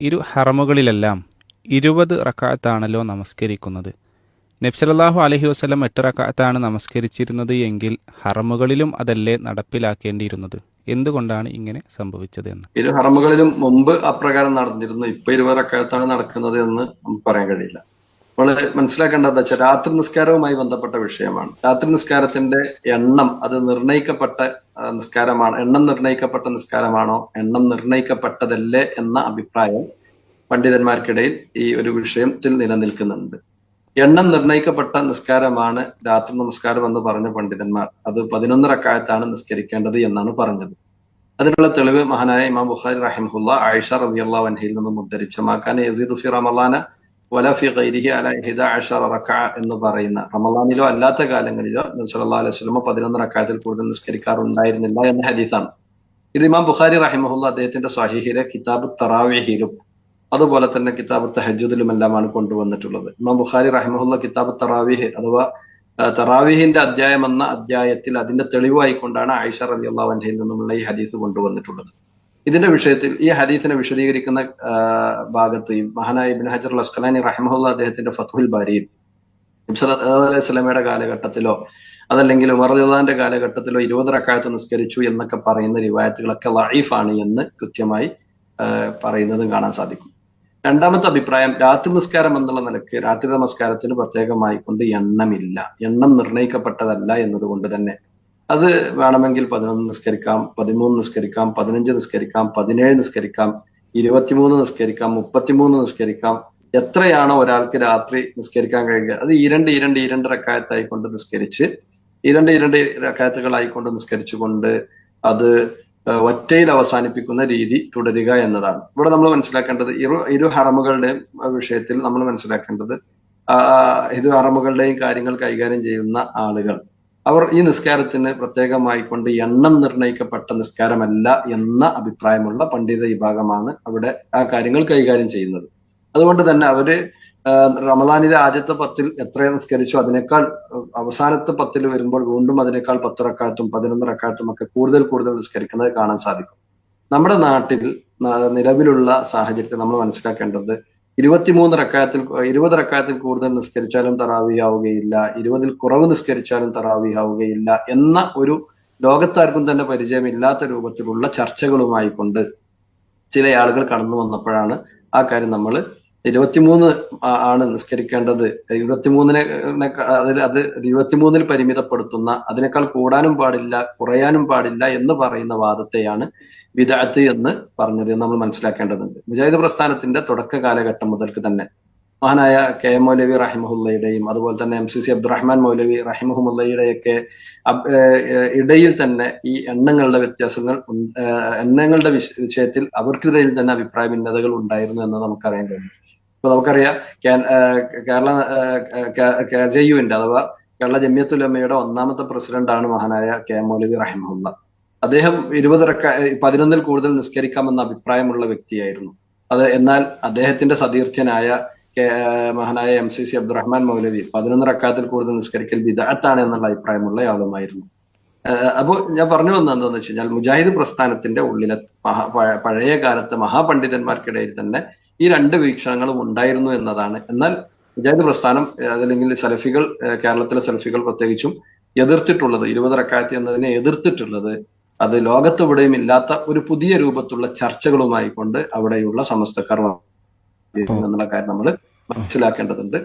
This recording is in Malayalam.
ഇരു ഹറമുകളിലെല്ലാം 20 റക്അത്താണല്ലോ നമസ്കരിക്കുന്നത്. നബി സല്ലല്ലാഹു അലൈഹി വസല്ലം 8 റക്അത്താണ് നമസ്കരിച്ചിരുന്നത് എങ്കിൽ ഹറമുകളിലും അതല്ലേ നടപ്പിലാക്കേണ്ടിയിരുന്നത്? എന്തുകൊണ്ടാണ് ഇങ്ങനെ സംഭവിച്ചത് എന്ന്? ഇരു ഹറമുകളിലും മുമ്പ് അപ്രകാരം നടന്നിരുന്നു. ഇപ്പൊ 20 റക്അത്താണ് നടക്കുന്നത് എന്ന് നമുക്ക് പറയാൻ കഴിയില്ല. നമ്മൾ മനസ്സിലാക്കേണ്ടത് എന്താ വെച്ചാൽ രാത്രി നിസ്കാരവുമായി ബന്ധപ്പെട്ട വിഷയമാണ്. രാത്രി നിസ്കാരത്തിന്റെ എണ്ണം അത് നിർണയിക്കപ്പെട്ട നിസ്കാരമാണ്. എണ്ണം നിർണയിക്കപ്പെട്ട നിസ്കാരമാണോ, എണ്ണം നിർണയിക്കപ്പെട്ടതല്ലേ എന്ന അഭിപ്രായം പണ്ഡിതന്മാർക്കിടയിൽ ഈ ഒരു വിഷയത്തിൽ നിലനിൽക്കുന്നുണ്ട്. എണ്ണം നിർണയിക്കപ്പെട്ട നിസ്കാരമാണ് രാത്രി നമസ്കാരം എന്ന് പറഞ്ഞ പണ്ഡിതന്മാർ അത് 11 റക്അത്താണ് നിസ്കരിക്കേണ്ടത് എന്നാണ് പറഞ്ഞത്. അതിനുള്ള തെളിവ് മഹാനായ ഇമാം ബുഖാരി റഹിമഹുല്ലാ ആയിഷ റളിയല്ലാഹു അൻഹയിൽ നിന്നും ഉദ്ധരിച്ച മാകാന യസീദു ഫി റമളാന വലാ ഫി ഗൈരിഹി അലാ 11 റക്അ എന്ന് പറയുന്ന, റമളാനിലോ അല്ലാത്ത കാലങ്ങളിലോ നബി സല്ലല്ലാഹു അലൈഹി വസല്ലം 11 റക്അത്തിൽ കൂടുതൽ നിസ്കരിക്കാറുണ്ടായിരുന്നില്ല എന്ന ഹദീസാണ്. ഇത് ഇമാം ബുഖാരി റഹിമഹുല്ലാ അദ്ദേഹത്തിന്റെ സ്വഹീഹിലെ കിതാബ് തറാവീഹിലും അതുപോലെ തന്നെ കിതാബ് തഹജ്ജുദിലുമെല്ലാമാണ് കൊണ്ടുവന്നിട്ടുള്ളത്. ഇമാം ബുഖാരി റഹിമഹുല്ലാ കിതാബ് തറാവീഹ് അഥവാ തറാവീഹിന്റെ അധ്യായം എന്ന അധ്യായത്തിൽ അതിന്റെ തെളിവായിക്കൊണ്ടാണ് ആയിഷ റളിയല്ലാഹു അൻഹയിൽ നിന്നുമുള്ള ഈ ഹദീസ് കൊണ്ടുവന്നിട്ടുള്ളത്. ഇതിന്റെ വിഷയത്തിൽ ഈ ഹദീസിനെ വിശദീകരിക്കുന്ന ഭാഗത്ത് മഹാനായ ഇബ്നു ഹജർ അൽ അസ്ഖലാനി റഹിമഹുല്ലാ അദ്ദേഹത്തിന്റെ ഫത്ഹുൽ ബാരിയിൽ നബി സല്ലല്ലാഹു അലൈഹി വസല്ലമയുടെ കാലഘട്ടത്തിലോ അതല്ലെങ്കിൽ ഉമർ റളിയല്ലാഹുവിന്റെ കാലഘട്ടത്തിലോ 20 റക്അത്ത് നിസ്കരിച്ചു എന്നൊക്കെ പറയുന്ന റിവായത്തുകളൊക്കെ ലഈഫാണ് എന്ന് കൃത്യമായി പറയുന്നതും കാണാൻ സാധിക്കും. രണ്ടാമത്തെ അഭിപ്രായം, രാത്രി നിസ്കാരം എന്നുള്ള നിലയ്ക്ക് രാത്രി നമസ്കാരത്തിന് പ്രത്യേകമായി കൊണ്ട് എണ്ണമില്ല, എണ്ണം നിർണയിക്കപ്പെട്ടതല്ല എന്നതുകൊണ്ട് തന്നെ അത് വേണമെങ്കിൽ 11 നിസ്കരിക്കാം, 13 നിസ്കരിക്കാം, 15 നിസ്കരിക്കാം, 17 നിസ്കരിക്കാം, 23 നിസ്കരിക്കാം, 33 നിസ്കരിക്കാം. എത്രയാണോ ഒരാൾക്ക് രാത്രി നിസ്കരിക്കാൻ കഴിയുക അത് രണ്ട് റക്അത്തായിക്കൊണ്ട് നിസ്കരിച്ച് 2 റക്അത്തുകളായിക്കൊണ്ട് നിസ്കരിച്ചുകൊണ്ട് അത് ഒറ്റയിൽ അവസാനിപ്പിക്കുന്ന രീതി തുടരുക എന്നതാണ്. ഇവിടെ നമ്മൾ മനസ്സിലാക്കേണ്ടത് ഇരു ഹറമുകളുടെയും വിഷയത്തിൽ നമ്മൾ മനസ്സിലാക്കേണ്ടത് ഇരു ഹറമുകളുടെയും കാര്യങ്ങൾ കൈകാര്യം ചെയ്യുന്ന ആളുകൾ അവർ ഈ നിസ്കാരത്തിന് പ്രത്യേകമായിക്കൊണ്ട് എണ്ണം നിർണയിക്കപ്പെട്ട നിസ്കാരമല്ല എന്ന അഭിപ്രായമുള്ള പണ്ഡിത വിഭാഗമാണ് അവിടെ ആ കാര്യങ്ങൾ കൈകാര്യം ചെയ്യുന്നത്. അതുകൊണ്ട് തന്നെ അവര് റമദാനിലെ ആദ്യത്തെ 10 എത്ര നിസ്കരിച്ചു അതിനേക്കാൾ അവസാനത്തെ 10 വരുമ്പോൾ വീണ്ടും അതിനേക്കാൾ 10 റക്അത്തും 11 റക്അത്തും ഒക്കെ കൂടുതൽ നിസ്കരിക്കുന്നത് കാണാൻ സാധിക്കും. നമ്മുടെ നാട്ടിൽ നിലവിലുള്ള സാഹചര്യത്തിൽ നമ്മൾ മനസ്സിലാക്കേണ്ടത് 20 റക്അത്തിൽ കൂടുതൽ നിസ്കരിച്ചാലും തറാവീഹ് ആവുകയില്ല, 20-ൽ കുറവ് നിസ്കരിച്ചാലും തറാവീഹ് ആവുകയില്ല എന്ന ഒരു ലോകത്താർക്കും തന്നെ പരിചയമില്ലാത്ത രൂപത്തിലുള്ള ചർച്ചകളുമായി കൊണ്ട് ചില ആളുകൾ കടന്നു വന്നപ്പോഴാണ് ആ കാര്യം നമ്മൾ 23 ആണ് നിസ്കരിക്കേണ്ടത്, 23-നെ അത് 23-ൽ പരിമിതപ്പെടുത്തുന്ന, അതിനേക്കാൾ കൂടാനും പാടില്ല കുറയാനും പാടില്ല എന്ന് പറയുന്ന വാദത്തെയാണ് ബിദ്അത്ത് എന്ന് പറഞ്ഞത് നമ്മൾ മനസ്സിലാക്കേണ്ടതുണ്ട്. മുജാഹിദ് പ്രസ്ഥാനത്തിന്റെ തുടക്ക കാലഘട്ടം മുതൽക്ക് തന്നെ മഹാനായ കെ എം മൗലവി റഹിമഹുല്ലയുടെയും അതുപോലെ തന്നെ MCC അബ്ദുറഹ്മാൻ മൗലവി റഹിമഹുല്ലയുടെയൊക്കെ ഇടയിൽ തന്നെ ഈ എണ്ണങ്ങളുടെ വ്യത്യാസങ്ങൾ, എണ്ണങ്ങളുടെ വിഷയത്തിൽ അവർക്കിടയിൽ തന്നെ അഭിപ്രായ ഭിന്നതകൾ ഉണ്ടായിരുന്നു എന്ന് നമുക്കറിയാൻ കഴിയും. ഇപ്പൊ നമുക്കറിയാം കേരള KJUവിന്റെ അഥവാ കേരള ജമിയത്തുൽ ഉലമയുടെ 1ാമത്തെ പ്രസിഡന്റാണ് മഹാനായ കെ എം മൗലവി റഹിമഹുല്ല. അദ്ദേഹം 11-ൽ കൂടുതൽ നിസ്കരിക്കാമെന്ന അഭിപ്രായമുള്ള വ്യക്തിയായിരുന്നു. എന്നാൽ അദ്ദേഹത്തിന്റെ സതീർത്ഥ്യനായ മഹാനായ MCC അബ്ദുറഹ്മാൻ മൗലവി 11 റക്അത്തിൽ കൂടുതൽ നിസ്കരിക്കൽ ബിദ്അത്താണ് എന്നുള്ള അഭിപ്രായമുള്ള ആളുമായിരുന്നു. അപ്പോൾ ഞാൻ പറഞ്ഞു വന്നത് എന്താണെന്ന് വെച്ച് കഴിഞ്ഞാൽ മുജാഹിദ് പ്രസ്ഥാനത്തിന്റെ ഉള്ളിലെ പഴയ കാലത്തെ മഹാപണ്ഡിതന്മാർക്കിടയിൽ തന്നെ ഈ 2 വീക്ഷണങ്ങളും ഉണ്ടായിരുന്നു എന്നതാണ്. എന്നാൽ മുജാഹിദ് പ്രസ്ഥാനം അതല്ലെങ്കിൽ സലഫികൾ, കേരളത്തിലെ സലഫികൾ പ്രത്യേകിച്ചും എതിർത്തിട്ടുള്ളത് 20 റക്അത്ത് എന്നതിനെ എതിർത്തിട്ടുള്ളത് അത് ലോകത്തെവിടെയും ഇല്ലാത്ത ഒരു പുതിയ രൂപത്തിലുള്ള ചർച്ചകളുമായി കൊണ്ട് അവിടെയുള്ള സമസ്തക്കാർ എന്നുള്ള കാര്യം നമ്മൾ മനസ്സിലാക്കേണ്ടതുണ്ട്.